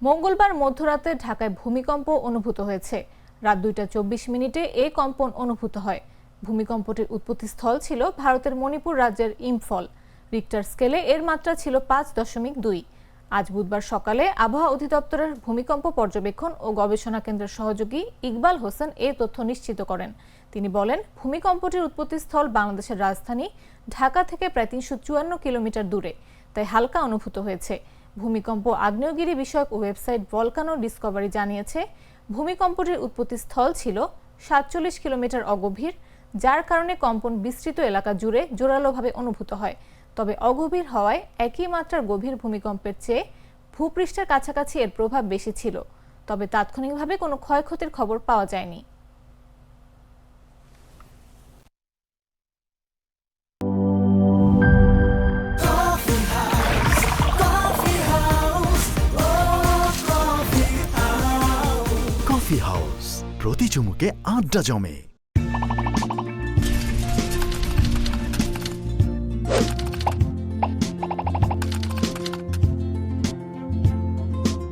মঙ্গলবার মধ্যরাতে ঢাকায় ভূমিকম্প অনুভূত হয়েছে। রাত 2:24 এই কম্পন অনুভূত হয়। ভূমিকম্পটির উৎপত্তিস্থল ছিল ভারতের মণিপুর রাজ্যের ইম্ফল। রিক্টার স্কেলে এর মাত্রা ছিল 5.2। আজ বুধবার সকালে আবহাওয়া অধিদপ্তরের ভূমিকম্প পর্যবেক্ষণ ও গবেষণা কেন্দ্রের সহযোগী ইকবাল হোসেন এই তথ্য নিশ্চিত করেন। তিনি বলেন, ভূমিকম্পটির উৎপত্তিস্থল বাংলাদেশের রাজধানী ঢাকা থেকে প্রায় 354 কিলোমিটার দূরে, তাই হালকা অনুভূত হয়েছে। ভূমিকম্প আগ্নেয়গিরি বিষয়ক ওয়েবসাইট ভলকানো ডিসকভারি জানিয়েছে, ভূমিকম্পটির উৎপত্তিস্থল ছিল 47 কিলোমিটার অগভীর, যার কারণে কম্পন বিস্তৃত এলাকা জুড়ে জোরালোভাবে অনুভূত হয়। তবে অগভীর হওয়ায় একই মাত্রার গভীর ভূমিকম্পের চেয়ে ভূপৃষ্ঠের কাছাকাছি এর প্রভাব বেশি ছিল। তবে তাৎক্ষণিকভাবে কোনো ক্ষয়ক্ষতির খবর পাওয়া যায়নি। কফি হাউস, প্রতি চুমুকে আড্ডা জমে।